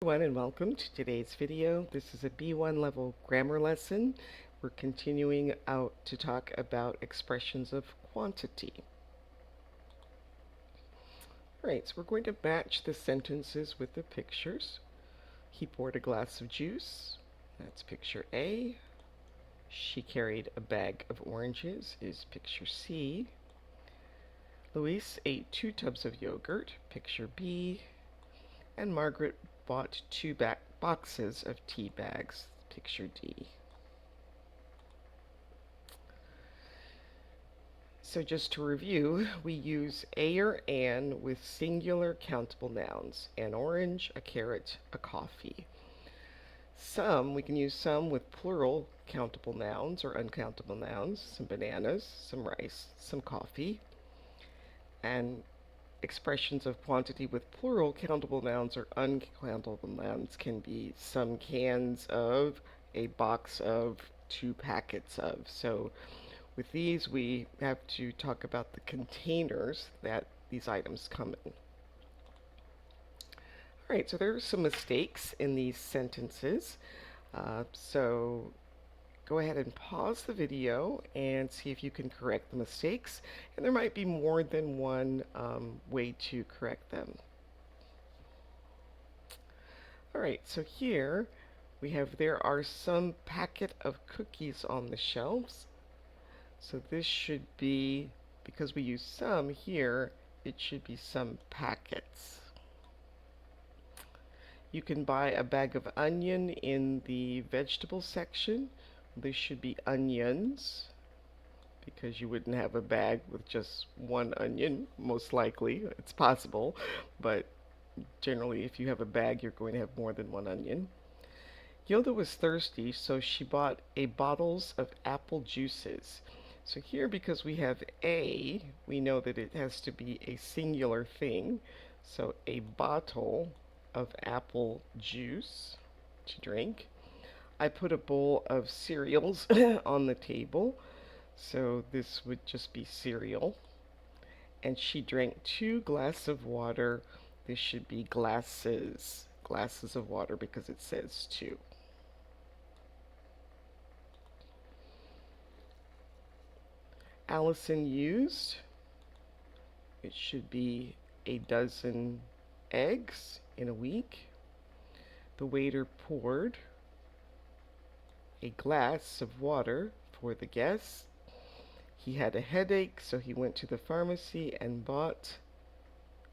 Everyone, and welcome to today's video. This is a B1 level grammar lesson. We're continuing out to talk about expressions of quantity. Alright, so we're going to match the sentences with the pictures. He poured a glass of juice. That's picture A. She carried a bag of oranges is picture C. Luis ate 2 tubs of yogurt, picture B. And Margaret bought 2 boxes of tea bags, picture D. So just to review, we use a or an with singular countable nouns: an orange, a carrot, a coffee. Some, we can use some with plural countable nouns or uncountable nouns: some bananas, some rice, some coffee. And expressions of quantity with plural countable nouns or uncountable nouns can be some cans of, a box of, 2 packets of. So with these, we have to talk about the containers that these items come in. All right, so there are some mistakes in these sentences. So go ahead and pause the video and see if you can correct the mistakes. And there might be more than one way to correct them. All right, so here we have there are some packet of cookies on the shelves. So this should be, because we use some here, it should be some packets. You can buy a bag of onion in the vegetable section. This should be onions, because you wouldn't have a bag with just one onion, most likely. It's possible, but generally if you have a bag, you're going to have more than one onion. Yoda was thirsty, so she bought a bottles of apple juices. So here, because we have a, we know that it has to be a singular thing. So a bottle of apple juice to drink. I put a bowl of cereals on the table. So this would just be cereal. And she drank 2 glasses of water. This should be glasses. Glasses of water because it says 2. Allison used, it should be a dozen eggs in a week. The waiter poured a glass of water for the guests. He had a headache, so he went to the pharmacy and bought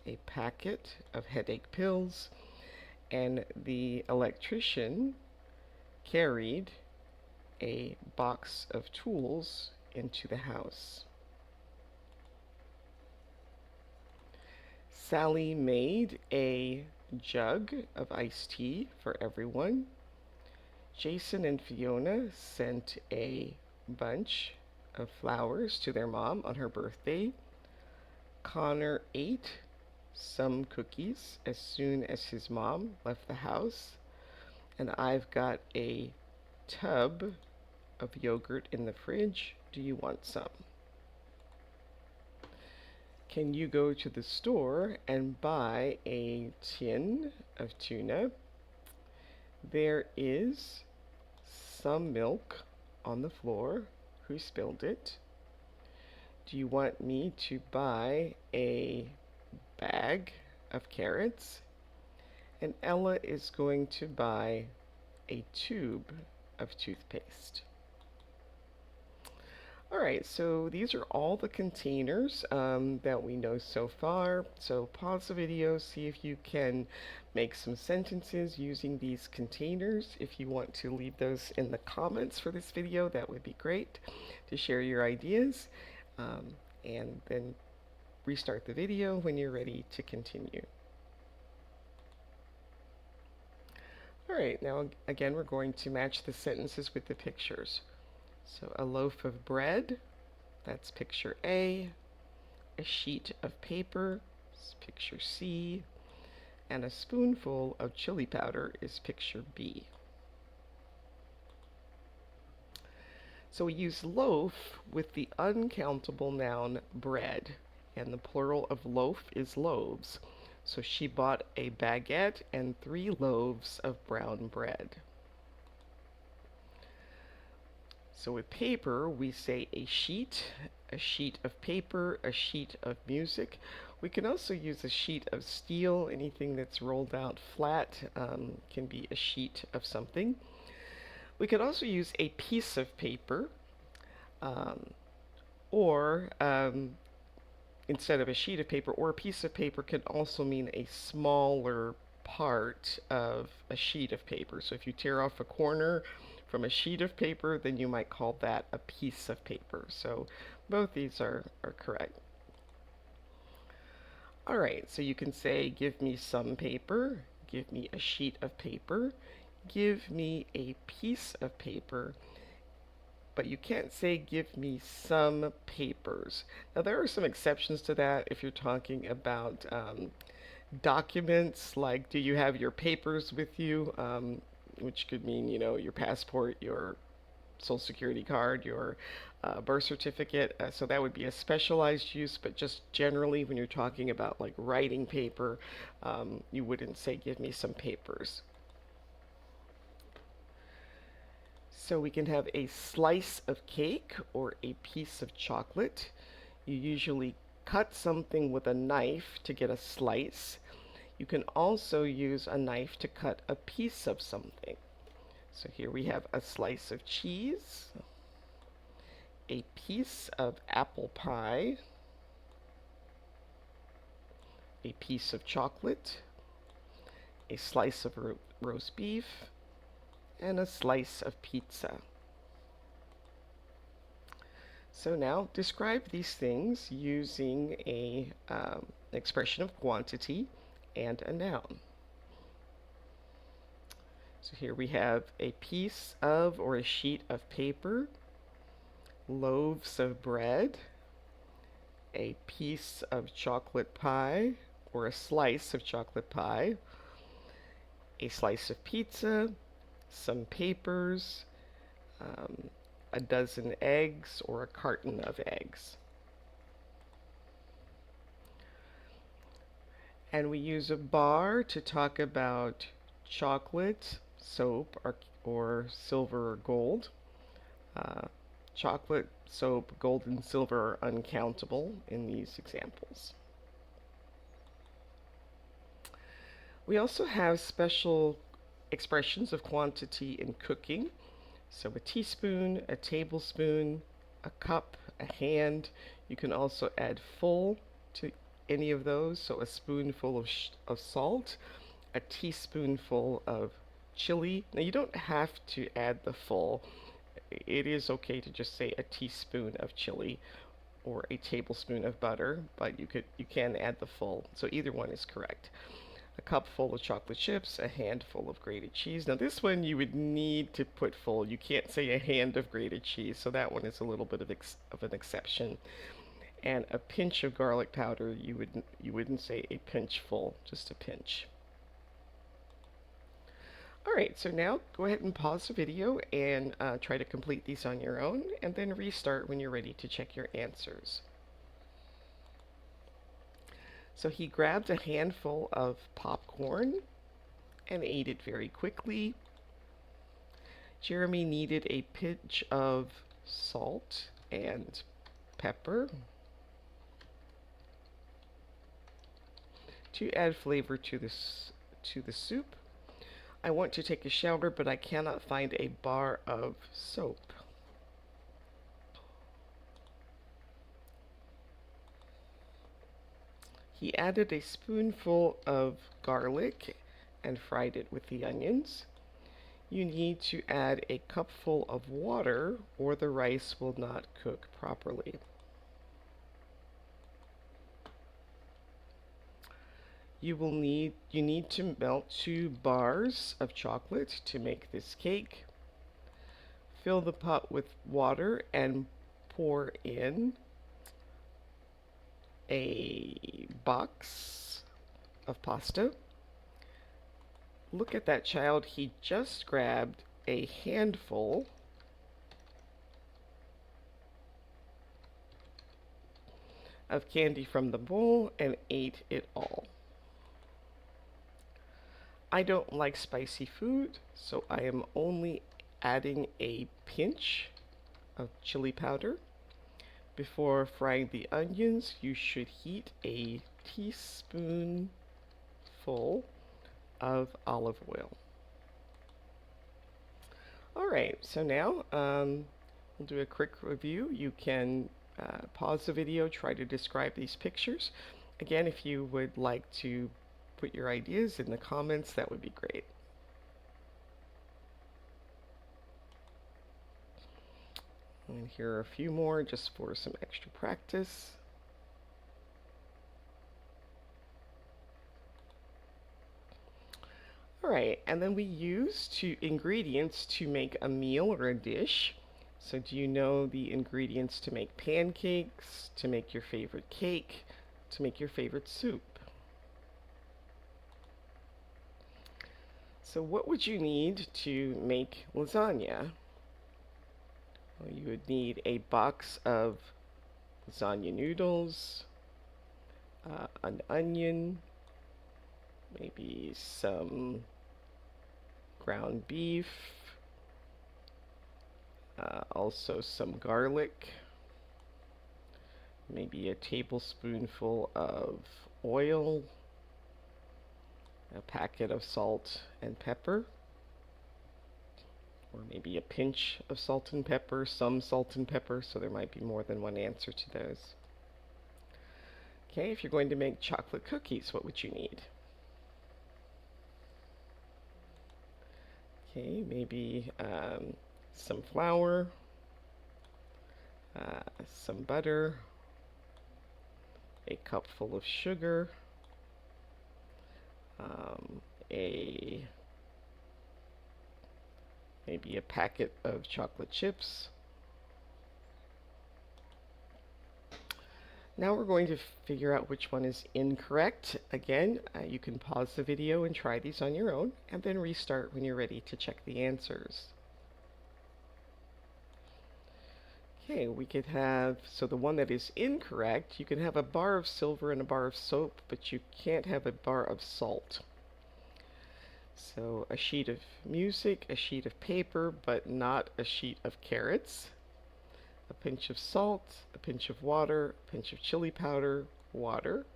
a packet of headache pills. And the electrician carried a box of tools into the house. Sally made a jug of iced tea for everyone. Jason and Fiona sent a bunch of flowers to their mom on her birthday. Connor ate some cookies as soon as his mom left the house. And I've got a tub of yogurt in the fridge. Do you want some? Can you go to the store and buy a tin of tuna? There is some milk on the floor. Who spilled it? Do you want me to buy a bag of carrots? And Ella is going to buy a tube of toothpaste. Alright, so these are all the containers that we know so far. So pause the video, see if you can make some sentences using these containers. If you want to leave those in the comments for this video, that would be great to share your ideas. And then restart the video when you're ready to continue. Alright, now again we're going to match the sentences with the pictures. So a loaf of bread, that's picture A. A sheet of paper is picture C. And a spoonful of chili powder is picture B. So we use loaf with the uncountable noun bread, and the plural of loaf is loaves. So she bought a baguette and 3 loaves of brown bread. So with paper, we say a sheet of paper, a sheet of music. We can also use a sheet of steel. Anything that's rolled out flat can be a sheet of something. We could also use a piece of paper, um, or instead of a sheet of paper, or a piece of paper can also mean a smaller part of a sheet of paper. So if you tear off a corner from a sheet of paper, then you might call that a piece of paper. So both these are correct. All right, so you can say, give me some paper, give me a sheet of paper, give me a piece of paper, but you can't say give me some papers. Now there are some exceptions to that if you're talking about documents, like do you have your papers with you, which could mean, your passport, your social security card, your birth certificate. So that would be a specialized use, but just generally when you're talking about like writing paper, you wouldn't say give me some papers. So we can have a slice of cake or a piece of chocolate. You usually cut something with a knife to get a slice. You can also use a knife to cut a piece of something. So here we have a slice of cheese, a piece of apple pie, a piece of chocolate, a slice of roast beef, and a slice of pizza. So now describe these things using a expression of quantity and a noun. So here we have a piece of or a sheet of paper, loaves of bread, a piece of chocolate pie or a slice of chocolate pie, a slice of pizza, some papers, um, a dozen eggs or a carton of eggs. And we use a bar to talk about chocolate, soap, or silver or gold. Uh, Chocolate, soap, gold, and silver are uncountable in these examples. We also have special expressions of quantity in cooking. So a teaspoon, a tablespoon, a cup, a hand. You can also add full to any of those. So a spoonful of salt, a teaspoonful of chili. Now you don't have to add the full. It is okay to just say a teaspoon of chili or a tablespoon of butter, but you can add the full. So either one is correct. A cup full of chocolate chips, a handful of grated cheese. Now this one you would need to put full. You can't say a hand of grated cheese, so that one is a little bit of an exception. And a pinch of garlic powder, you wouldn't say a pinch full, just a pinch. All right, so now go ahead and pause the video and try to complete these on your own, and then restart when you're ready to check your answers. So he grabbed a handful of popcorn and ate it very quickly. Jeremy needed a pinch of salt and pepper to add flavor to the soup. I want to take a shower, but I cannot find a bar of soap. He added a spoonful of garlic and fried it with the onions. You need to add a cupful of water or the rice will not cook properly. You need to melt 2 bars of chocolate to make this cake. Fill the pot with water and pour in a box of pasta. Look at that child. He just grabbed a handful of candy from the bowl and ate it all. I don't like spicy food, so I am only adding a pinch of chili powder. Before frying the onions, you should heat a teaspoonful of olive oil. All right, so now we'll do a quick review. You can pause the video, try to describe these pictures. Again, if you would like to put your ideas in the comments, that would be great. And here are a few more just for some extra practice. All right, and then we use ingredients to make a meal or a dish. So do you know the ingredients to make pancakes, to make your favorite cake, to make your favorite soup? So what would you need to make lasagna? Well, you would need a box of lasagna noodles, an onion, maybe some ground beef, also some garlic, maybe a tablespoonful of oil, a packet of salt and pepper, or maybe a pinch of salt and pepper, some salt and pepper, so there might be more than one answer to those. Okay, if you're going to make chocolate cookies, what would you need? Okay, maybe some flour, some butter, a cupful of sugar, maybe a packet of chocolate chips. Now we're going to figure out which one is incorrect. Again, you can pause the video and try these on your own, and then restart when you're ready to check the answers. Okay, we could have, so the one that is incorrect, you can have a bar of silver and a bar of soap, but you can't have a bar of salt. So a sheet of music, a sheet of paper, but not a sheet of carrots. A pinch of salt, a pinch of water, a pinch of chili powder, water.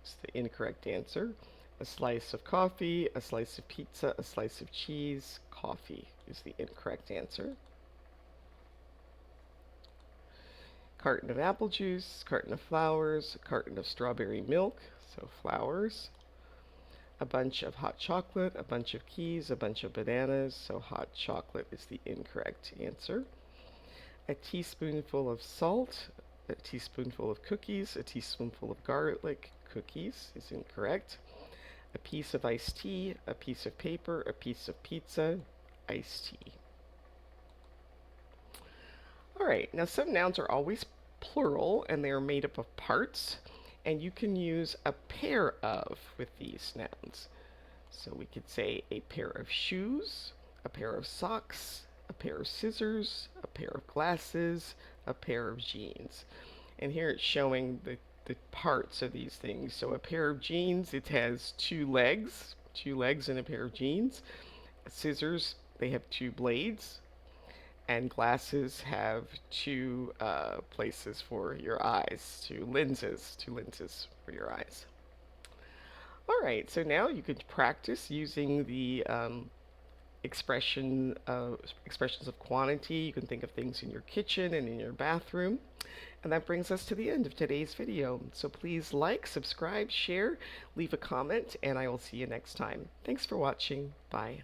It's the incorrect answer. A slice of coffee, a slice of pizza, a slice of cheese, coffee is the incorrect answer. Carton of apple juice, carton of flowers, a carton of strawberry milk, so flowers. A bunch of hot chocolate, a bunch of keys, a bunch of bananas, so hot chocolate is the incorrect answer. A teaspoonful of salt, a teaspoonful of cookies, a teaspoonful of garlic, cookies is incorrect. A piece of iced tea, a piece of paper, a piece of pizza, iced tea. All right, now some nouns are always plural and they are made up of parts, and you can use a pair of with these nouns. So we could say a pair of shoes, a pair of socks, a pair of scissors, a pair of glasses, a pair of jeans. And here it's showing the parts of these things. So a pair of jeans, it has two legs in a pair of jeans. Scissors, they have two blades. And glasses have two places for your eyes, two lenses for your eyes. All right, so now you could practice using the expressions of quantity. You can think of things in your kitchen and in your bathroom. And that brings us to the end of today's video. So please like, subscribe, share, leave a comment, and I will see you next time. Thanks for watching. Bye.